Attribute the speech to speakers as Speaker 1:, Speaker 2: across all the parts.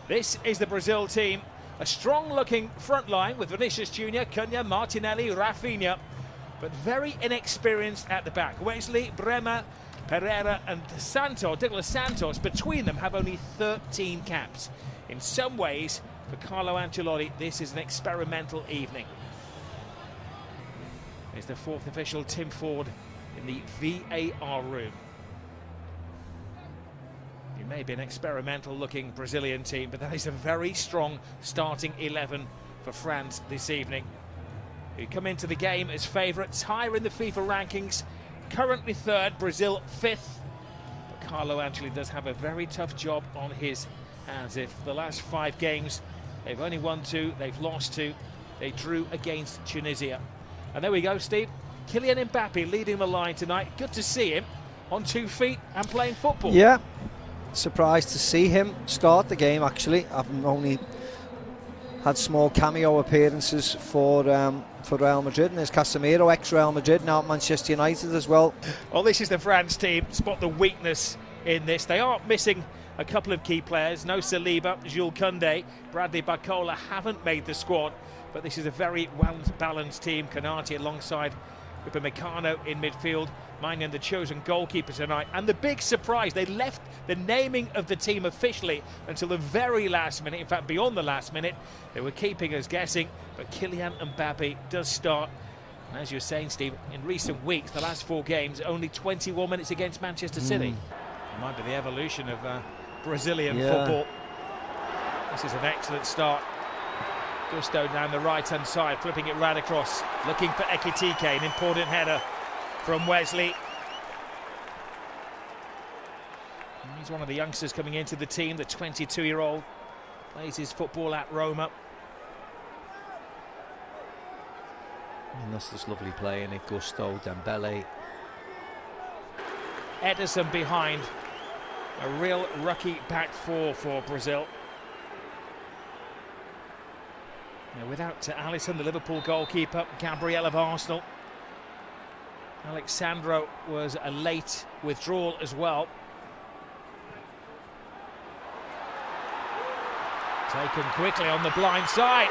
Speaker 1: This is the Brazil team. A strong-looking front line with Vinicius Junior, Cunha, Martinelli, Rafinha, but very inexperienced at the back. Wesley, Bremer, Pereira and Douglas Santos, between them, have only 13 caps. In some ways, for Carlo Ancelotti, this is an experimental evening. There's the fourth official, Tim Ford, in the VAR room. It may be an experimental-looking Brazilian team, but that is a very strong starting 11 for France this evening, who come into the game as favourites, higher in the FIFA rankings. Currently third, Brazil fifth. But Carlo Ancelotti does have a very tough job on his hands. If the last 5 games, they've only won 2, they've lost 2. They drew against Tunisia. And there we go, Steve. Kylian Mbappe leading the line tonight. Good to see him on 2 feet and playing football.
Speaker 2: Yeah, surprised to see him start the game, actually. I've only had small cameo appearances for Real Madrid, and there's Casemiro, ex-Real Madrid, now at Manchester United as well.
Speaker 1: Well, this is the France team. Spot the weakness in this. They are missing a couple of key players. No Saliba, Jules Koundé, Bradley Barcola haven't made the squad, but this is a very well-balanced team. Konate alongside Upamecano in midfield. Maignan, the chosen goalkeeper tonight. And the big surprise, they left the naming of the team officially until the very last minute. In fact, beyond the last minute, they were keeping us guessing. But Kylian Mbappe does start. And as you were saying, Steve, in recent weeks, the last 4 games, only 21 minutes against Manchester City. It might be the evolution of Brazilian football. This is an excellent start. Gusto down the right-hand side, flipping it right across, looking for Ekitike, an important header from Wesley. He's one of the youngsters coming into the team, the 22-year-old, plays his football at Roma.
Speaker 2: And that's this lovely play in it, Gusto, Dembele.
Speaker 1: Ederson behind, a real rookie back four for Brazil. Now, without Alisson, the Liverpool goalkeeper, Gabriel of Arsenal. Alexandro was a late withdrawal as well. Taken quickly on the blind side.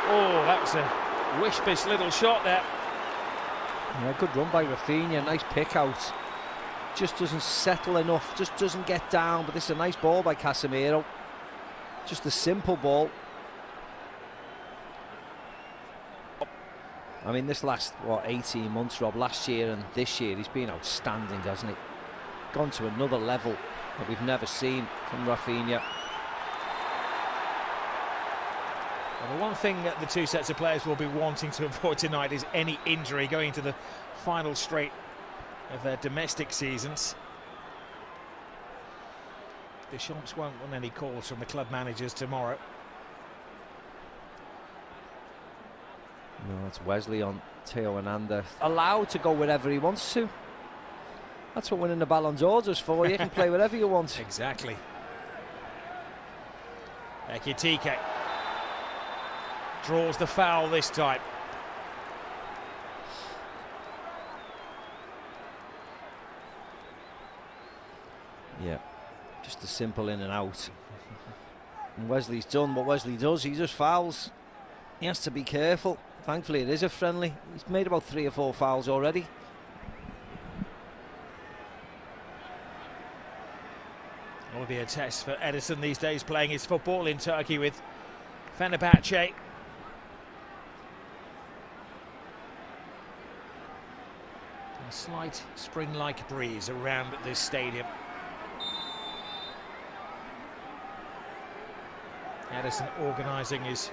Speaker 1: Oh, that was a wish-piss little shot there.
Speaker 2: Yeah, good run by Rafinha, nice pick out. Just doesn't settle enough, just doesn't get down, but this is a nice ball by Casemiro. Just a simple ball. I mean, this last, 18 months, Rob, last year and this year, he's been outstanding, hasn't he? Gone to another level that we've never seen from Rafinha.
Speaker 1: Well, the one thing that the 2 sets of players will be wanting to avoid tonight is any injury going into the final straight of their domestic seasons. Deschamps won't want any calls from the club managers tomorrow.
Speaker 2: No, it's Wesley on Theo Hernandez. Allowed to go wherever he wants to. That's what winning the Ballon d'Or is for. You can play wherever you want.
Speaker 1: Exactly. Ekitike draws the foul this time.
Speaker 2: Yeah, just a simple in and out. And Wesley's done what Wesley does. He just fouls. He has to be careful. Thankfully, it is a friendly. He's made about 3 or 4 fouls already.
Speaker 1: It will be a test for Ederson these days, playing his football in Turkey with Fenerbahce. A slight spring-like breeze around this stadium. Ederson organising his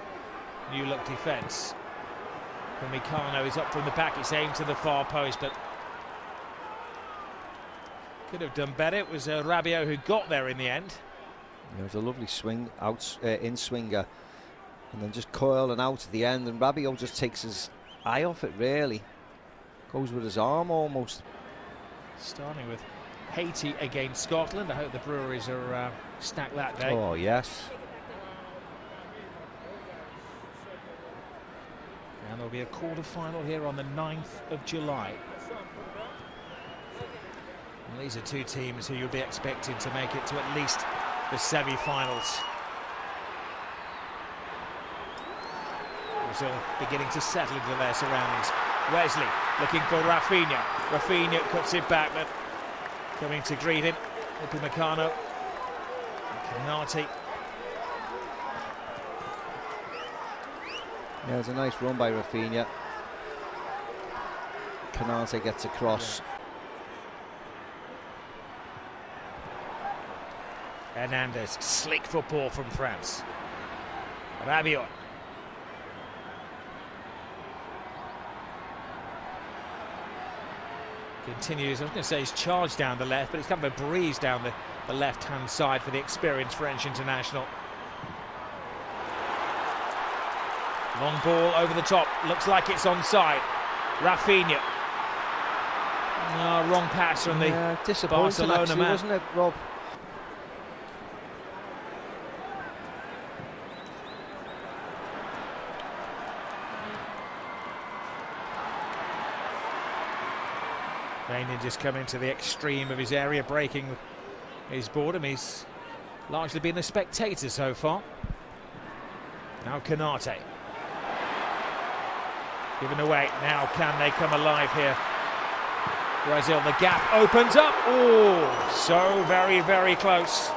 Speaker 1: new-look defence. Upamecano is up from the back, it's aimed to the far post, but could have done better. It was Rabiot who got there in the end.
Speaker 2: It was a lovely swing, in swinger, and then just curling out at the end, and Rabiot just takes his eye off it, really. Goes with his arm almost.
Speaker 1: Starting with Haiti against Scotland. I hope the Breweries are stacked that day.
Speaker 2: Oh, yes.
Speaker 1: And there'll be a quarter-final here on the 9th of July. Well, these are 2 teams who you'll be expecting to make it to at least the semi-finals. Brazil beginning to settle into their surroundings. Wesley looking for Rafinha. Rafinha cuts it back, but coming to greet him, Upamecano. Konate.
Speaker 2: Yeah, it's a nice run by Rafinha. Konate gets across.
Speaker 1: Hernandez, slick football from France. Rabiot. Continues, I was going to say he's charged down the left, but it's kind of a breeze down the left-hand side for the experienced French international. Long ball over the top, looks like it's onside. Rafinha. No, wrong pass from the Barcelona
Speaker 2: actually,
Speaker 1: man.
Speaker 2: Wasn't it, Rob?
Speaker 1: Rainier just coming to the extreme of his area, breaking his boredom. He's largely been a spectator so far. Now Konate. Given away. Now can they come alive here? Brazil, the gap opens up. Oh, so very, very close.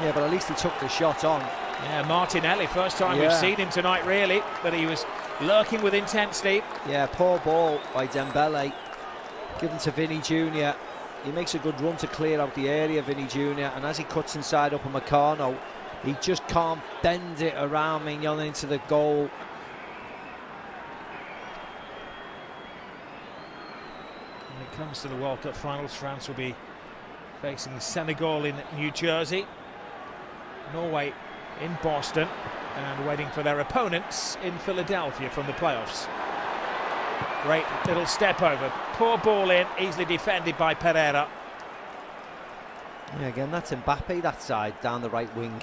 Speaker 2: Yeah, but at least he took the shot on.
Speaker 1: Yeah, Martinelli, first time we've seen him tonight, really, but he was lurking with intensity.
Speaker 2: Yeah, poor ball by Dembele, given to Vinny Jr. He makes a good run to clear out the area, Vinny Jr. And as he cuts inside Upamecano, he just can't bend it around Mignon into the goal.
Speaker 1: When it comes to the World Cup finals, France will be facing Senegal in New Jersey, Norway in Boston, and waiting for their opponents in Philadelphia from the playoffs. Great little step over, poor ball in, easily defended by Pereira.
Speaker 2: Yeah, again, that's Mbappe that side, down the right wing.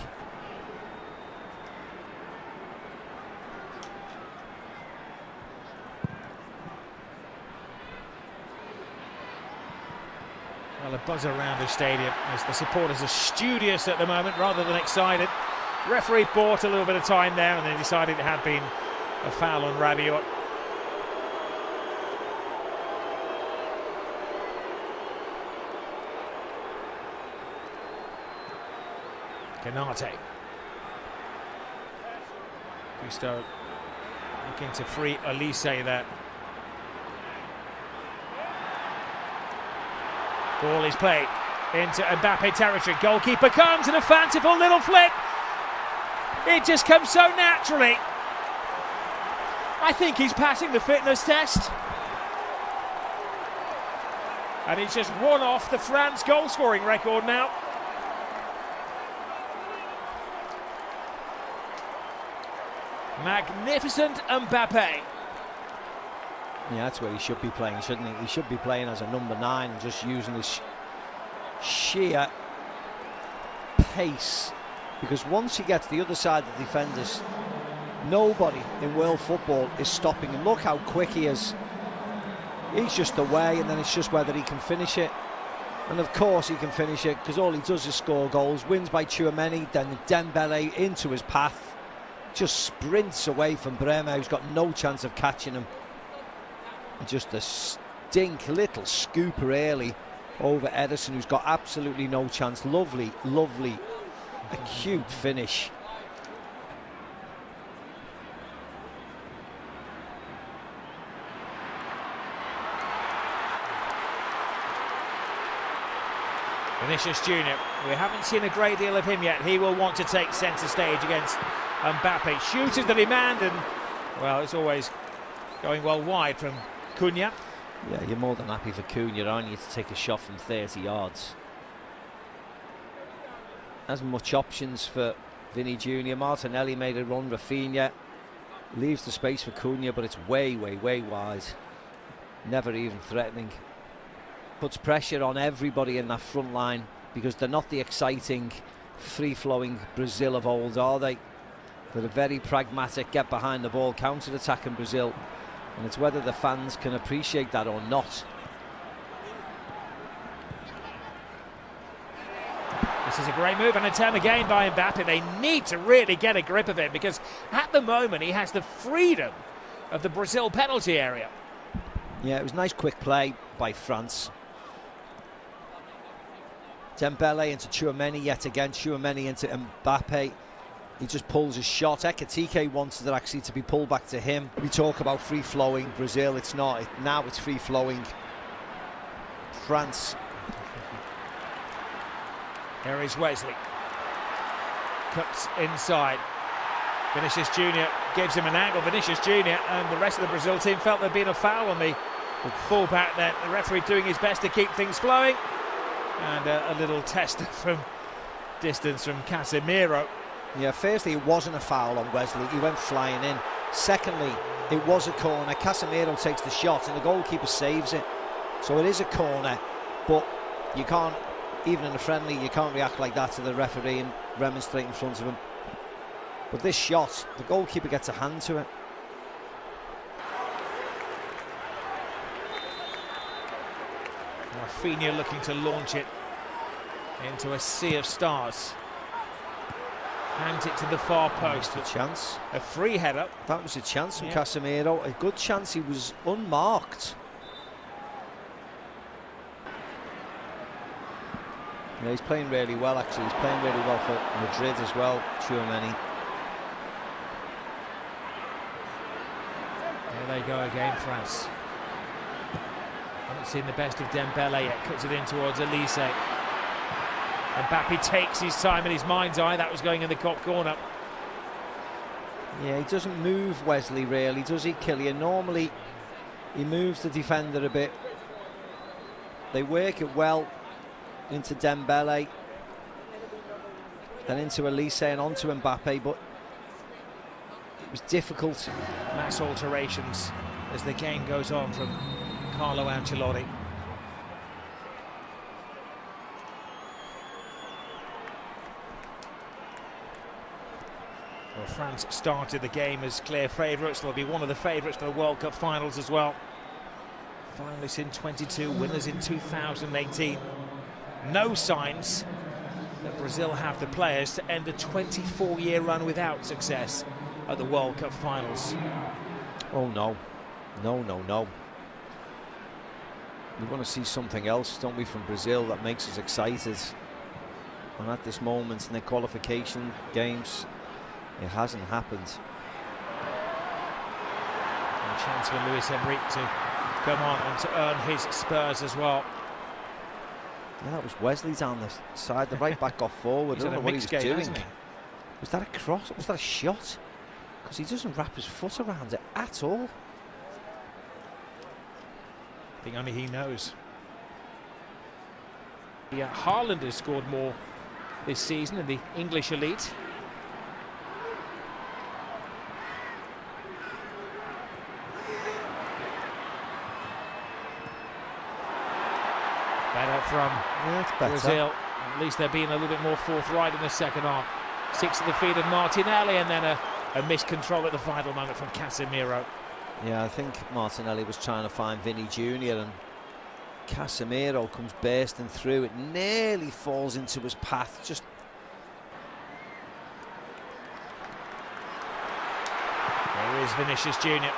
Speaker 1: Well, a buzz around the stadium as the supporters are studious at the moment rather than excited. Referee bought a little bit of time there and then decided it had been a foul on Rabiot. Konate. Gusto looking to free Olise there. Ball is played into Mbappe territory. Goalkeeper comes and a fanciful little flick. It just comes so naturally. I think he's passing the fitness test. And he's just one off the France goal scoring record now. Magnificent Mbappe.
Speaker 2: Yeah, that's where he should be playing, shouldn't he? He should be playing as a number 9 and just using his sheer pace. Because once he gets the other side of the defenders, nobody in world football is stopping him. Look how quick he is. He's just away, and then it's just whether he can finish it. And of course he can finish it, because all he does is score goals. Wins by Tchouaméni, then Dembele into his path. Just sprints away from Bremer, who's got no chance of catching him. And just a stink little scooper early over Ederson, who's got absolutely no chance. Lovely, lovely, acute finish.
Speaker 1: Vinicius Junior, we haven't seen a great deal of him yet. He will want to take centre stage against Mbappe. Shoots the demand, and well, it's always going well wide from Cunha.
Speaker 2: Yeah, you're more than happy for Cunha, aren't you, to take a shot from 30 yards. Hasn't much options for Vinny Jr. Martinelli made a run. Rafinha leaves the space for Cunha, but it's way, way, way wide. Never even threatening. Puts pressure on everybody in that front line, because they're not the exciting, free-flowing Brazil of old, are they? They're a very pragmatic, get behind the ball, counter-attacking Brazil. And it's whether the fans can appreciate that or not.
Speaker 1: This This is a great move and a turn again by Mbappe. They need to really get a grip of him because at the moment he has the freedom of the Brazil penalty area.
Speaker 2: Yeah, it was nice quick play by France. Dembele into Tchouameni yet again. Tchouameni into Mbappe. He just pulls a shot. Ekitike wanted it actually to be pulled back to him. We talk about free-flowing Brazil. It's not. Now it's free-flowing France.
Speaker 1: Here is Wesley. Cuts inside. Vinicius Junior gives him an angle. Vinicius Junior and the rest of the Brazil team felt there'd been a foul on the full-back there. The referee doing his best to keep things flowing. And a little test from distance from Casemiro.
Speaker 2: Yeah, firstly, it wasn't a foul on Wesley. He went flying in. Secondly, it was a corner. Casemiro takes the shot and the goalkeeper saves it. So it is a corner, but you can't, even in a friendly, you can't react like that to the referee and remonstrate in front of him. But this shot, the goalkeeper gets a hand to it.
Speaker 1: Rafinha looking to launch it into a sea of stars. Hands it to the far post.
Speaker 2: A chance.
Speaker 1: A free header.
Speaker 2: That was a chance from Casemiro. A good chance. He was unmarked. Yeah, he's playing really well actually. He's playing really well for Madrid as well, Tchouameni.
Speaker 1: There they go again, France. Haven't seen the best of Dembele yet. Cuts it in towards Elise. Mbappe takes his time in his mind's eye. That was going in the top corner.
Speaker 2: Yeah, he doesn't move Wesley really, does he, Kylian? Normally he moves the defender a bit. They work it well into Dembele, then into Elise and onto Mbappe, but it was difficult.
Speaker 1: Mass alterations as the game goes on from Carlo Ancelotti. Well, France started the game as clear favourites. They'll be one of the favourites for the World Cup finals as well. Finalists in 22, winners in 2018. No signs that Brazil have the players to end a 24-year run without success at the World Cup finals.
Speaker 2: Oh no, no, no, no. We want to see something else, don't we, from Brazil that makes us excited. And at this moment in the qualification games, it hasn't happened.
Speaker 1: A chance for Luis Enrique to come on and to earn his spurs as well.
Speaker 2: Yeah, that was Wesley down the side. The right back got forward. I don't know what he was doing. Was that a cross? Was that a shot? Because he doesn't wrap his foot around it at all.
Speaker 1: I think only he knows. Yeah, Haaland has scored more this season in the English elite. Better from Brazil. At least they're being a little bit more forthright in the second half. Six at the feet of Martinelli, and then a missed control at the final moment from Casemiro.
Speaker 2: Yeah, I think Martinelli was trying to find Vinny Junior, and Casemiro comes bursting through. It nearly falls into his path. Just
Speaker 1: there is Vinicius Junior.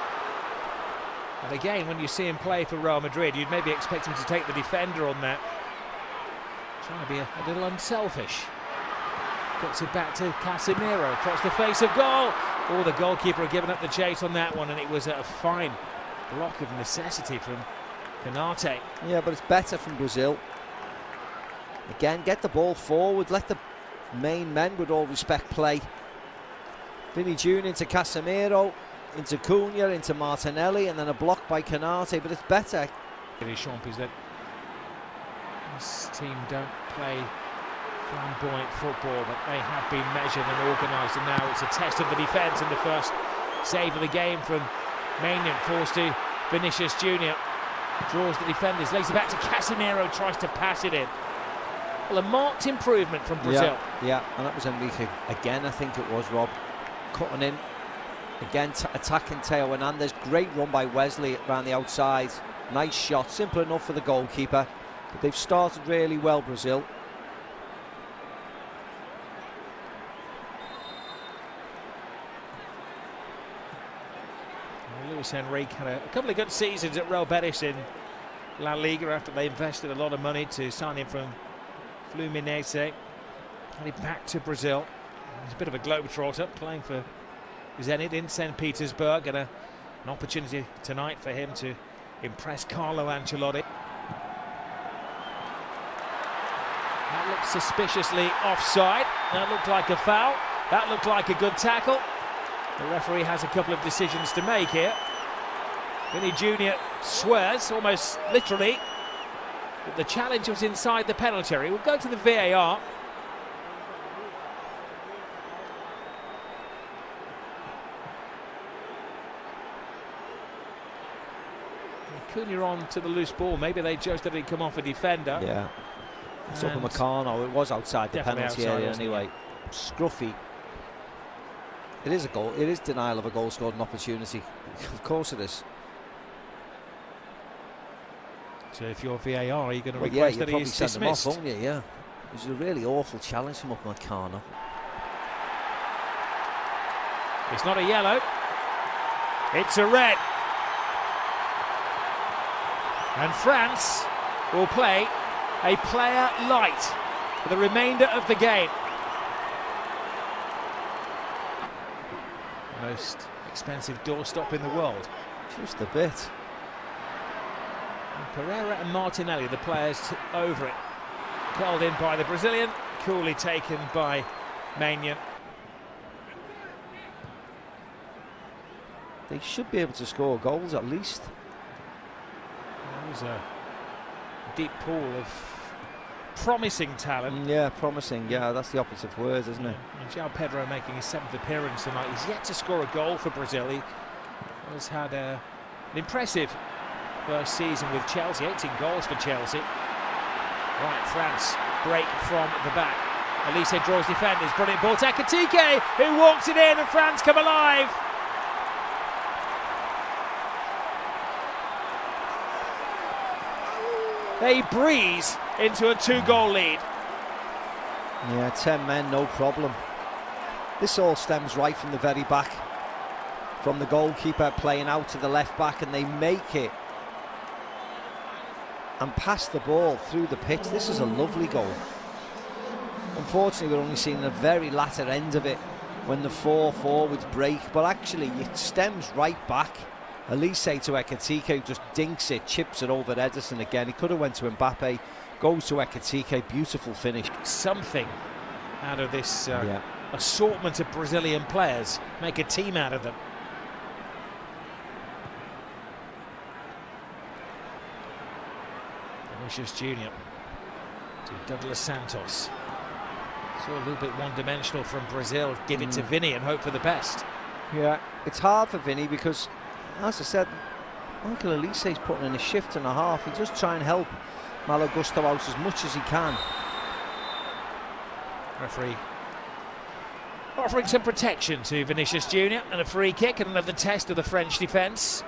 Speaker 1: And again, when you see him play for Real Madrid, you'd maybe expect him to take the defender on that. Trying to be a little unselfish. Gets it back to Casemiro, across the face of goal. Oh, the goalkeeper had given up the chase on that one, and it was a fine block of necessity from Canate.
Speaker 2: Yeah, but it's better from Brazil. Again, get the ball forward, let the main men, with all respect, play. Vinny Junior into Casemiro, into Cunha, into Martinelli, and then a block by Canate, but it's better.
Speaker 1: It is Champis that this team don't play flamboyant football, but they have been measured and organised, and now it's a test of the defence, and the first save of the game from Maignan falls to Vinicius Junior. Draws the defenders, lays it back to Casemiro, tries to pass it in. Well, a marked improvement from Brazil.
Speaker 2: Yeah, and that was Enrique again, I think it was, Rob. Cutting in, again attacking Theo Hernandez. Great run by Wesley around the outside. Nice shot, simple enough for the goalkeeper. But they've started really well, Brazil.
Speaker 1: Luis Enrique had a couple of good seasons at Real Betis in La Liga after they invested a lot of money to sign him from Fluminense. Headed back to Brazil. He's a bit of a globetrotter, playing for Zenit in St. Petersburg, and an opportunity tonight for him to impress Carlo Ancelotti. That looked suspiciously offside. That looked like a foul. That looked like a good tackle. The referee has a couple of decisions to make here. Vini Jr. swears, almost literally, that the challenge was inside the penalty area. We'll go to the VAR. Cunha on to the loose ball. Maybe they judged that he'd come off a defender.
Speaker 2: Yeah. It's up in Meccano. It was outside the penalty area anyway. Scruffy. It is a goal. It is denial of a goal scored an opportunity. Of course it is.
Speaker 1: So if you're VAR, are you going to request that he is dismissed?
Speaker 2: Him off, won't you? Yeah. It was a really awful challenge from Meccano.
Speaker 1: It's not a yellow. It's a red. And France will play a player light for the remainder of the game. Most expensive doorstop in the world.
Speaker 2: Just a bit.
Speaker 1: And Pereira and Martinelli, the players over it. Curled in by the Brazilian, coolly taken by Maignan.
Speaker 2: They should be able to score goals at least.
Speaker 1: There's a deep pool of promising talent.
Speaker 2: Yeah, promising. Yeah, that's the operative word, isn't it?
Speaker 1: And João Pedro making his 7th appearance tonight. He's yet to score a goal for Brazil. He has had an impressive first season with Chelsea. 18 goals for Chelsea. Right, France break from the back. Elise draws defenders. Brilliant ball to Ekitike, who walks it in, and France come alive. They breeze into a 2-goal lead.
Speaker 2: Yeah, 10 men, no problem. This all stems right from the very back, from the goalkeeper playing out to the left back, and they make it and pass the ball through the pitch. This is a lovely goal. Unfortunately, we're only seeing the very latter end of it when the 4 forwards break, but actually it stems right back. Elise to Ekitike, just dinks it, chips it over Ederson again. He could have went to Mbappe, goes to Ekitike, beautiful finish.
Speaker 1: Something out of this assortment of Brazilian players, make a team out of them. Vinicius Jr. to Douglas Santos. So a little bit one-dimensional from Brazil. Give it to Vini and hope for the best.
Speaker 2: Yeah, it's hard for Vini because, as I said, Michael Elise's putting in a shift and a half. He just try and help Malo Gusto out as much as he can.
Speaker 1: Referee offering some protection to Vinicius Jr. and a free kick and another test of the French defence.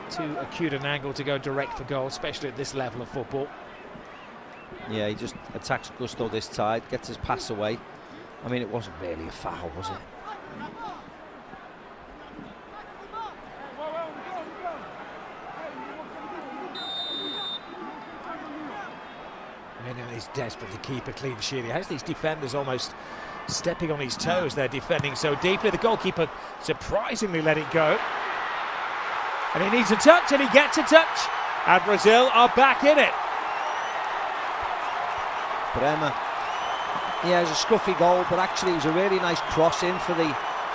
Speaker 1: Too acute an angle to go direct for goal, especially at this level of football.
Speaker 2: Yeah, he just attacks Gusto this side, gets his pass away. I mean, it wasn't really a foul, was it?
Speaker 1: He's desperate to keep a clean sheet. He has these defenders almost stepping on his toes. They're defending so deeply. The goalkeeper surprisingly let it go. And he needs a touch, and he gets a touch. And Brazil are back in it.
Speaker 2: Bremer. Yeah, it was a scruffy goal, but actually it was a really nice cross in for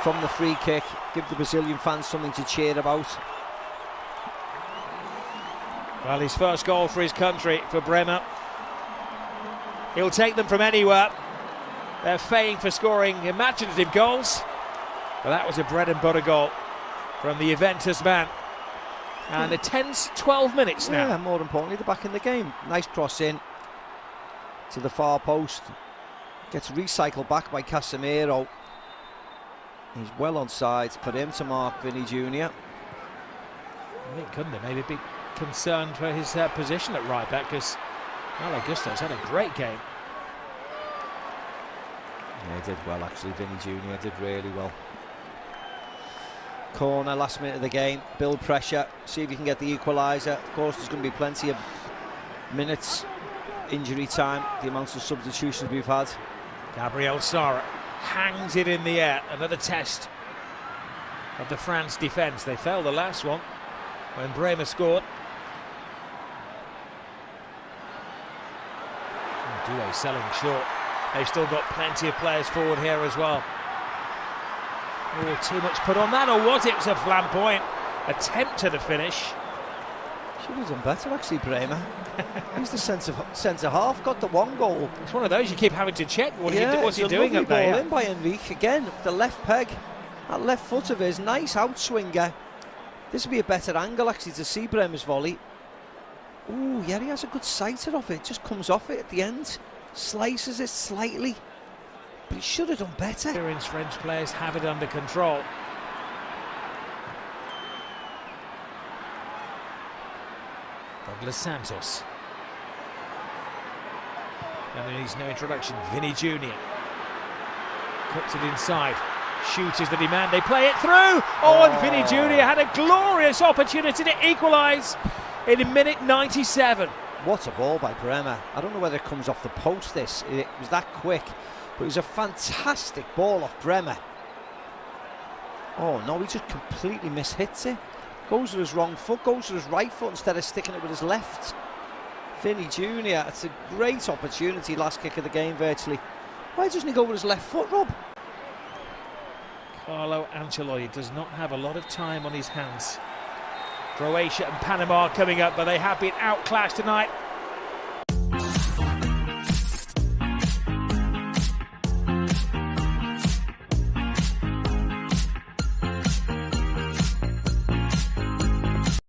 Speaker 2: from the free kick. Give the Brazilian fans something to cheer about.
Speaker 1: Well, his first goal for his country, for Bremer. He'll take them from anywhere. They're famed for scoring imaginative goals, but that was a bread and butter goal from the Juventus man. And a tense 12 minutes now.
Speaker 2: Yeah, more importantly, they're back in the game. Nice cross in to the far post. Gets recycled back by Casemiro. He's well onside for him to mark Vini Jr.
Speaker 1: I think couldn't they maybe be concerned for his position at right back, because Malo Gusto's had a great game.
Speaker 2: Yeah, he did well actually. Vini Jr. did really well. Corner, last minute of the game, build pressure, see if you can get the equaliser. Of course, there's going to be plenty of minutes, injury time, the amounts of substitutions we've had.
Speaker 1: Gabriel Sara hangs it in the air. Another test of the France defence. They failed the last one when Bremer scored. Doué selling short. They've still got plenty of players forward here as well. Oh, too much put on that, or was it? It was a flamboyant attempt to the finish.
Speaker 2: Should have done better, actually, Bremer. He's the centre half, got the one goal.
Speaker 1: It's one of those you keep having to check. What's he doing up
Speaker 2: there?
Speaker 1: there?
Speaker 2: In by Enrique again, the left peg, that left foot of his, nice outswinger. This would be a better angle actually to see Bremer's volley. Oh yeah, he has a good sighter of it. Just comes off it at the end, slices it slightly, but he should have done better.
Speaker 1: Experienced French players have it under control. Douglas Santos. And there needs no introduction. Vinny Jr. Cuts it inside. Shoot is the demand. They play it through. Oh, and Vinny Jr. had a glorious opportunity to equalise in minute 97.
Speaker 2: What a ball by Bremer. I don't know whether it comes off the post this. It was that quick. But it was a fantastic ball off Bremer. Oh no, he just completely mishits it. Goes with his wrong foot, goes with his right foot instead of sticking it with his left. Vinny Jr., it's a great opportunity, last kick of the game virtually. Why doesn't he go with his left foot, Rob?
Speaker 1: Carlo Ancelotti does not have a lot of time on his hands. Croatia and Panama coming up, but they have been outclassed tonight.